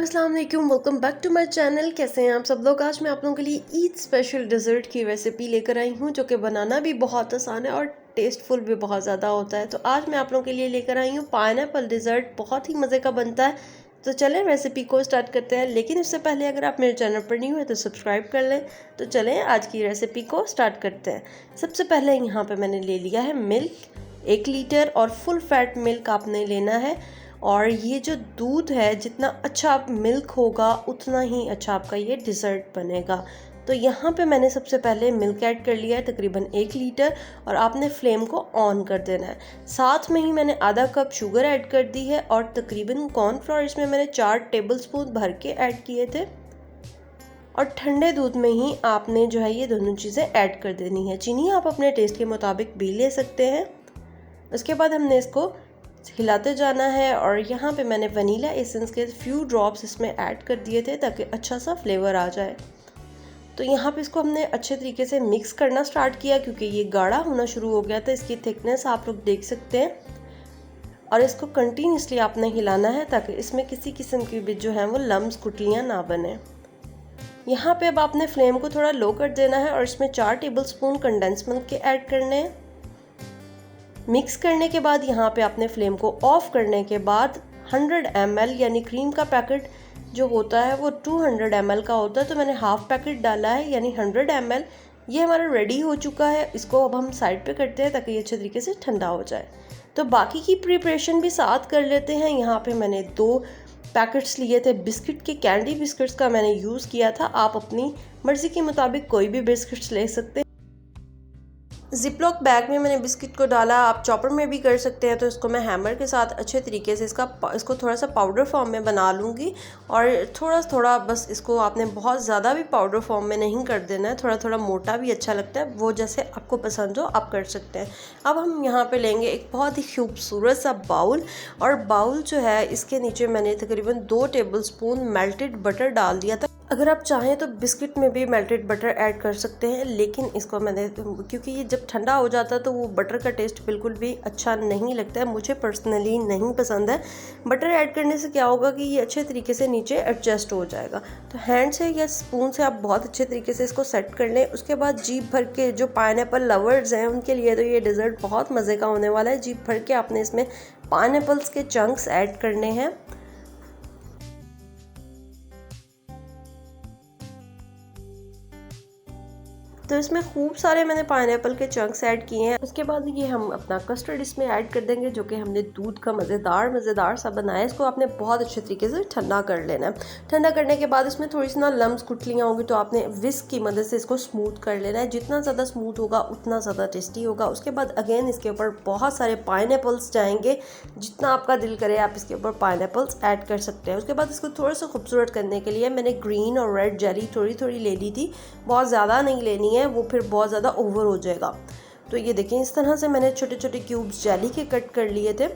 अस्सलाम वालेकुम, welcome back to my channel. कैसे हैं आप सब लोग। आज मैं आप लोगों के लिए ईद स्पेशल डिज़र्ट की रेसिपी लेकर आई हूं जो कि बनाना भी बहुत आसान है और टेस्टफुल भी बहुत ज़्यादा होता है। तो आज मैं आप लोगों के लिए लेकर आई हूं पाइनएप्पल डिज़र्ट। बहुत ही मज़े का बनता है। तो चलें रेसिपी को स्टार्ट करते हैं, लेकिन उससे पहले अगर आप मेरे चैनल पर न्यू है तो सब्सक्राइब कर लें। तो चलें आज की रेसिपी को स्टार्ट करते हैं। सबसे पहले यहाँ पर मैंने ले लिया है मिल्क 1 लीटर, और फुल फैट मिल्क आपने लेना है। और ये जो दूध है, जितना अच्छा आप मिल्क होगा उतना ही अच्छा आपका ये डिज़र्ट बनेगा। तो यहाँ पे मैंने सबसे पहले मिल्क ऐड कर लिया है तकरीबन 1 लीटर, और आपने फ्लेम को ऑन कर देना है। साथ में ही मैंने आधा कप शुगर ऐड कर दी है, और तकरीबन कॉर्नफ्लोर इसमें मैंने 4 टेबलस्पून भर के ऐड किए थे। और ठंडे दूध में ही आपने जो है ये दोनों चीज़ें ऐड कर देनी है। चीनी आप अपने टेस्ट के मुताबिक भी ले सकते हैं। उसके बाद हमने इसको हिलाते जाना है, और यहाँ पे मैंने वनीला एसेंस के फ्यू ड्रॉप्स इसमें ऐड कर दिए थे ताकि अच्छा सा फ्लेवर आ जाए। तो यहाँ पे इसको हमने अच्छे तरीके से मिक्स करना स्टार्ट किया क्योंकि ये गाढ़ा होना शुरू हो गया था। इसकी थिकनेस आप लोग देख सकते हैं, और इसको कंटिन्यूसली आपने हिलाना है ताकि इसमें किसी किस्म की भी जो है वो लम्स गुठलियाँ ना बने। यहाँ पे अब आपने फ्लेम को थोड़ा लो कर देना है, और इसमें 4 टेबलस्पून कंडेंस मिल्क के ऐड करने हैं। मिक्स करने के बाद यहाँ पे आपने फ्लेम को ऑफ करने के बाद 100 ml यानी क्रीम का पैकेट जो होता है वो 200 ml का होता है, तो मैंने हाफ पैकेट डाला है यानी 100 ml। ये हमारा रेडी हो चुका है। इसको अब हम साइड पे करते हैं ताकि ये अच्छे तरीके से ठंडा हो जाए। तो बाकी की प्रिपरेशन भी साथ कर लेते हैं। यहाँ पे मैंने 2 पैकेट्स लिए थे बिस्किट के, कैंडी बिस्किट्स का मैंने यूज़ किया था। आप अपनी मर्ज़ी के मुताबिक कोई भी बिस्किट्स ले सकते हैं। जिपलॉक बैग में मैंने बिस्किट को डाला, आप चॉपर में भी कर सकते हैं। तो इसको मैं हैमर के साथ अच्छे तरीके से इसको थोड़ा सा पाउडर फॉर्म में बना लूँगी, और थोड़ा थोड़ा बस इसको आपने बहुत ज़्यादा भी पाउडर फॉर्म में नहीं कर देना है। थोड़ा थोड़ा मोटा भी अच्छा लगता है, वो जैसे आपको पसंद हो आप कर सकते हैं। अब हम यहाँ पे लेंगे एक बहुत ही खूबसूरत सा बाउल, और बाउल जो है इसके नीचे मैंने तकरीबन 2 टेबलस्पून मेल्टेड बटर डाल दिया था। अगर आप चाहें तो बिस्किट में भी मेल्टेड बटर ऐड कर सकते हैं, लेकिन इसको मैंने क्योंकि ये जब ठंडा हो जाता है तो वो बटर का टेस्ट बिल्कुल भी अच्छा नहीं लगता है, मुझे पर्सनली नहीं पसंद है। बटर ऐड करने से क्या होगा कि ये अच्छे तरीके से नीचे एडजस्ट हो जाएगा। तो हैंड से या स्पून से आप बहुत अच्छे तरीके से इसको सेट कर लें। उसके बाद जीप भर के, जो पाइनएप्पल लवर्स हैं उनके लिए तो ये डिज़र्ट बहुत मज़े का होने वाला है। जीप भर के आपने इसमें पाइनएप्पल्स के चंक्स ऐड करने हैं। तो इसमें खूब सारे मैंने पाइनएप्पल के चंक्स ऐड किए हैं। उसके बाद ये हम अपना कस्टर्ड इसमें ऐड कर देंगे, जो कि हमने दूध का मज़ेदार सा बनाया है। इसको आपने बहुत अच्छे तरीके से ठंडा कर लेना है। ठंडा करने के बाद इसमें थोड़ी सी ना लम्स गुठलियाँ होंगी, तो आपने विस्क की मदद से इसको स्मूथ कर लेना है। जितना ज़्यादा स्मूथ होगा उतना ज़्यादा टेस्टी होगा। उसके बाद अगेन इसके ऊपर बहुत सारे पाइनएप्पल्स जाएंगे, जितना आपका दिल करे आप इसके ऊपर पाइनएप्पल्स ऐड कर सकते हैं। उसके बाद इसको थोड़ा सा खूबसूरत करने के लिए मैंने ग्रीन और रेड जेली थोड़ी थोड़ी ले ली थी, बहुत ज़्यादा नहीं लेनी है, वो फिर बहुत ज़्यादा ओवर हो जाएगा। तो ये देखें, इस तरह से मैंने छोटे छोटे क्यूब्स जेली के कट कर लिए थे,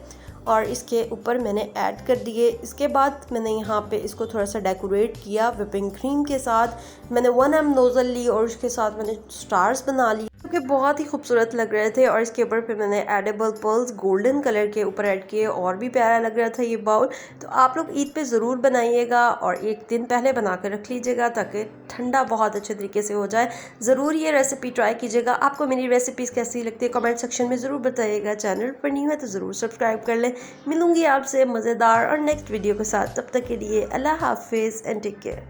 और इसके ऊपर मैंने ऐड कर दिए। इसके बाद मैंने यहाँ पे इसको थोड़ा सा डेकोरेट किया व्हिपिंग क्रीम के साथ। मैंने 1 m नोज़ल ली और उसके साथ मैंने स्टार्स बना लिए, क्योंकि बहुत ही खूबसूरत लग रहे थे। और इसके ऊपर फिर मैंने एडिबल पर्ल्स गोल्डन कलर के ऊपर ऐड किए, और भी प्यारा लग रहा था ये बाउल। तो आप लोग ईद पे ज़रूर बनाइएगा, और एक दिन पहले बना कर रख लीजिएगा ताकि ठंडा बहुत अच्छे तरीके से हो जाए। ज़रूर ये रेसिपी ट्राई कीजिएगा। आपको मेरी रेसिपीज़ कैसी लगती है कमेंट सेक्शन में ज़रूर बताइएगा। चैनल पर न्यू है तो ज़रूर सब्सक्राइब कर लें। मिलूंगी आपसे मज़ेदार और नेक्स्ट वीडियो के साथ। तब तक के लिए अल्लाह हाफिज़ एंड टेक केयर।